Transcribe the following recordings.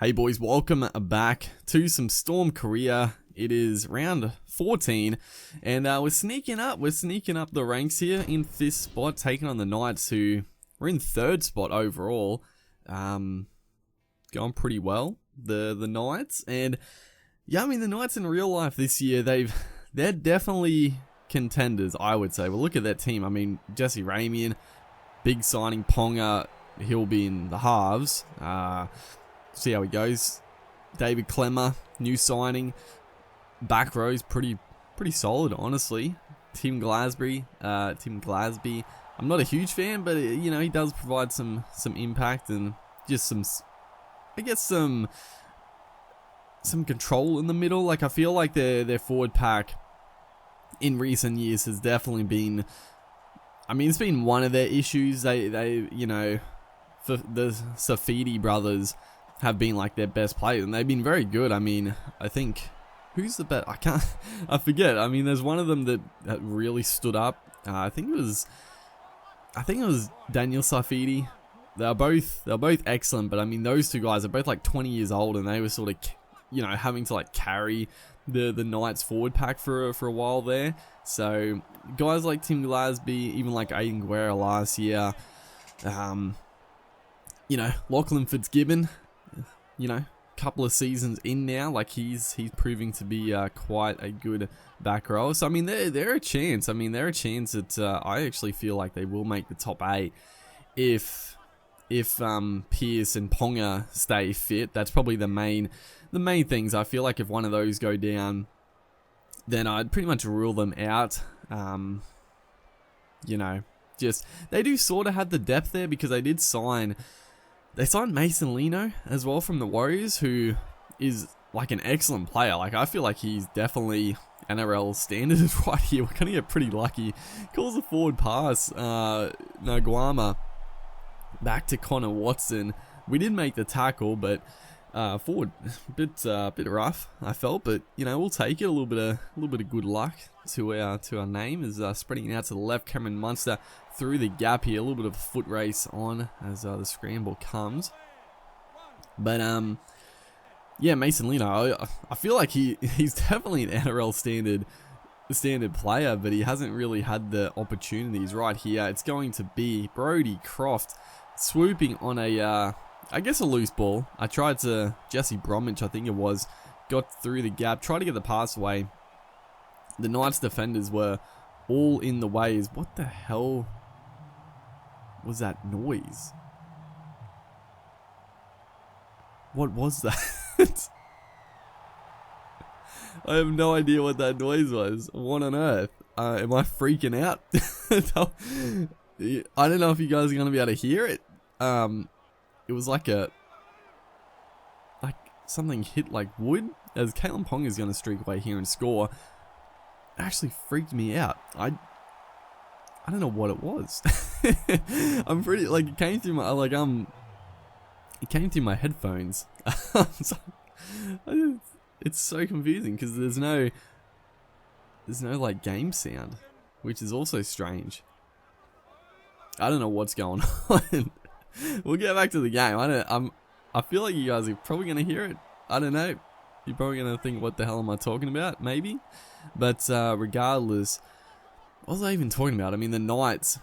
Hey boys, welcome back to some Storm career. It is round 14 and we're sneaking up the ranks here in 5th spot, taking on the Knights, who were in 3rd spot overall. Going pretty well, the Knights. And yeah, I mean, the Knights in real life this year, they're definitely contenders, I would say. Well, look at that team. I mean, Jesse Ramian, big signing. Ponga, he'll be in the halves. See how he goes. David Clemmer, new signing. Back row's pretty solid, honestly. Tim Glasby. I'm not a huge fan, but you know, he does provide some impact and just some control in the middle. Like, I feel like their forward pack in recent years has definitely been, I mean, it's been one of their issues. They you know, for the Safidi brothers have been like their best players, and they've been very good. I mean, I think, who's the best? I forget. I mean, there's one of them that really stood up. I think it was Daniel Safidi. They're both excellent, but I mean, those two guys are both like 20 years old, and they were sort of, you know, having to like carry the Knights forward pack for a while there. So guys like Tim Glasby, even like Aiden Guerra last year, you know, Lachlan Fitzgibbon, you know, couple of seasons in now, like he's proving to be quite a good back row. So I mean, they're a chance. I mean, they're a chance that I actually feel like they will make the top 8 if Pierce and Ponga stay fit. That's probably the main things. I feel like if one of those go down, then I'd pretty much rule them out. You know, just, they do sort of have the depth there, because they signed Mason Lino as well from the Warriors, who is like an excellent player. Like, I feel like he's definitely NRL standard right here. We're gonna get pretty lucky. Calls a forward pass, Nguama back to Connor Watson. We did make the tackle, but forward bit rough, I felt, but you know, we'll take it. A little bit of good luck to our name, is spreading it out to the left. Cameron Munster through the gap here. A little bit of a foot race on as the scramble comes, but yeah, Mason Lino, I feel like he's definitely an NRL standard player, but he hasn't really had the opportunities. Right here, it's going to be Brody Croft swooping on a I guess a loose ball. I tried to, Jesse Bromwich, I think it was, got through the gap, tried to get the pass away. The Knights defenders were all in the way. What the hell was that noise? What was that? I have no idea what that noise was. What on earth? Am I freaking out? I don't know if you guys are going to be able to hear it. It was like something hit like wood, as Kalen Ponga is going to streak away here and score. It actually freaked me out. I don't know what it was. I'm pretty, like, it came through my, like, it came through my headphones. It's so confusing, because there's no like game sound, which is also strange. I don't know what's going on. We'll get back to the game. I feel like you guys are probably going to hear it. I don't know. You're probably going to think, what the hell am I talking about? Maybe. But regardless, what was I even talking about? I mean, the Knights,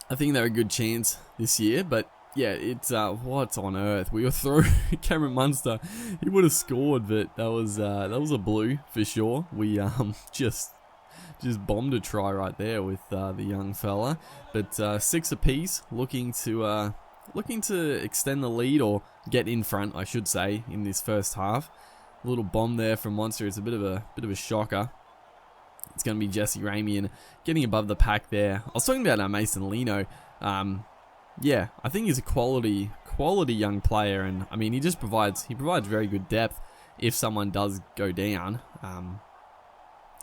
I think they're a good chance this year. But yeah, it's what on earth? We were through Cameron Munster. He would have scored, but that was a blue for sure. We just bombed a try right there with the young fella. But 6 apiece, looking to extend the lead, or get in front, I should say, in this first half. A little bomb there from Monster. It's a bit of a shocker. It's going to be Jesse Ramian getting above the pack there. I was talking about Mason Lino. Yeah, I think he's a quality young player, and I mean, he provides very good depth if someone does go down.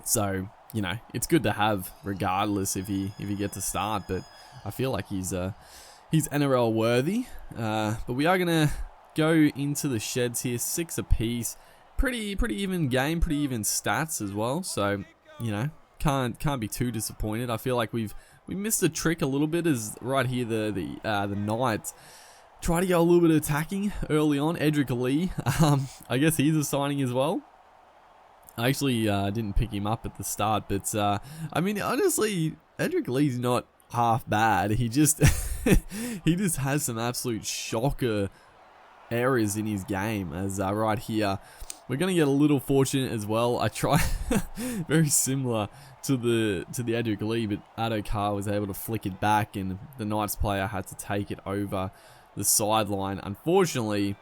So, you know, it's good to have regardless if he gets a start, but I feel like he's NRL worthy. But we are gonna go into the sheds here, 6 apiece. Pretty even game, pretty even stats as well. So, you know, can't be too disappointed. I feel like we missed a trick a little bit, as right here the Knights try to go a little bit of attacking early on. Edric Lee, I guess he's a signing as well. I actually didn't pick him up at the start, but I mean, honestly, Edric Lee's not half bad. He just he just has some absolute shocker areas in his game. As right here, we're gonna get a little fortunate as well. I try very similar to the Edric Lee, but Adokar was able to flick it back, and the Knights player had to take it over the sideline. Unfortunately,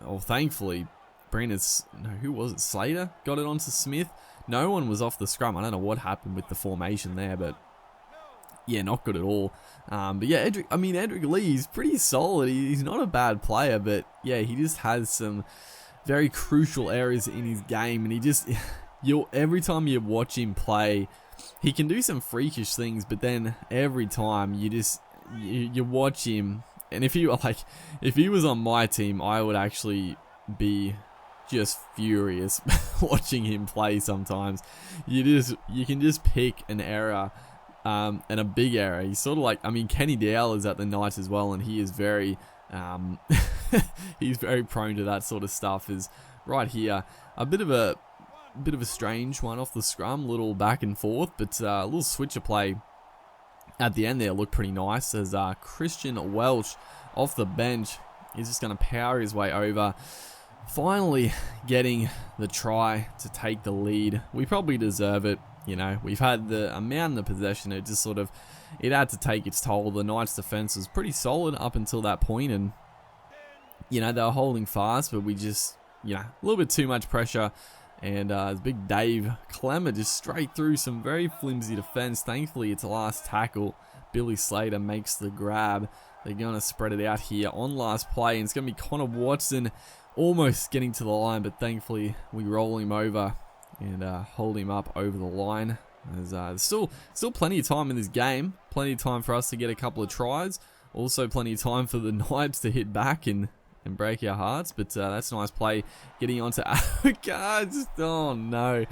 or thankfully, who was it? Slater got it onto Smith. No one was off the scrum. I don't know what happened with the formation there, but yeah, not good at all. But yeah, Edric Lee is pretty solid. He's not a bad player, but yeah, he just has some very crucial areas in his game, and he just, every time you watch him play, he can do some freakish things, but then every time you watch him, and if he was on my team, I would actually be just furious watching him play sometimes. You can just pick an error, and a big error. He's sort of like, I mean, Kenny Dowell is at the Knights as well, and he is very he's very prone to that sort of stuff. Is right here a bit of a strange one off the scrum, little back and forth, but a little switcher play at the end there looked pretty nice, as Christian Welch off the bench is just going to power his way over, finally getting the try to take the lead. We probably deserve it. You know, we've had the amount of possession, it just it had to take its toll. The Knights defense was pretty solid up until that point, and you know, they were holding fast, but we just, you know, a little bit too much pressure, and big Dave Clemmer just straight through some very flimsy defense. Thankfully, it's a last tackle. Billy Slater makes the grab. They're going to spread it out here on last play, and it's going to be Connor Watson almost getting to the line, but thankfully we roll him over and hold him up over the line. There's still plenty of time in this game, plenty of time for us to get a couple of tries, also plenty of time for the Knights to hit back and break our hearts, but that's a nice play getting onto Adokar. Oh no,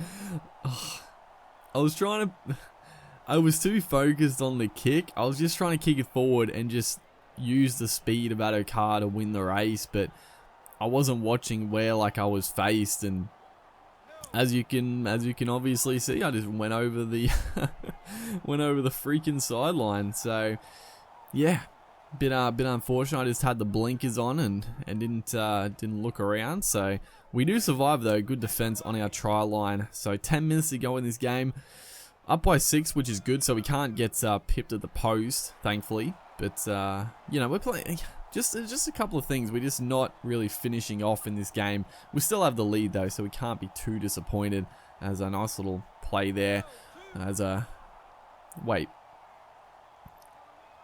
I was too focused on the kick. I was just trying to kick it forward and just use the speed of Adokar to win the race, but I wasn't watching where I was faced, and as you can obviously see, I just went over the freaking sideline. So yeah, bit unfortunate. I just had the blinkers on and didn't look around. So we do survive though. Good defense on our try line. So 10 minutes to go in this game, up by 6, which is good. So we can't get pipped at the post, thankfully. But you know, we're playing. Just a couple of things. We're just not really finishing off in this game. We still have the lead though, so we can't be too disappointed. As a nice little play there. Wait,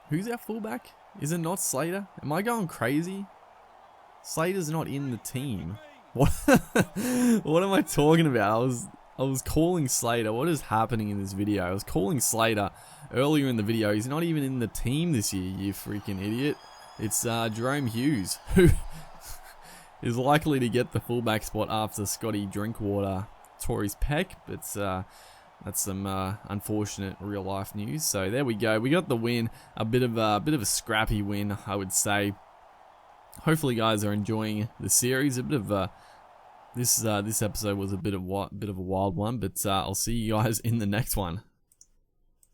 who's our fullback? Is it not Slater? Am I going crazy? Slater's not in the team. What? What am I talking about? I was calling Slater. What is happening in this video? I was calling Slater earlier in the video. He's not even in the team this year, you freaking idiot. It's Jerome Hughes, who is likely to get the fullback spot after Scotty Drinkwater tore his pec, but that's some unfortunate real life news. So there we go. We got the win. A bit of a scrappy win, I would say. Hopefully, you guys are enjoying the series. A bit of this episode was a bit of a wild one, but I'll see you guys in the next one.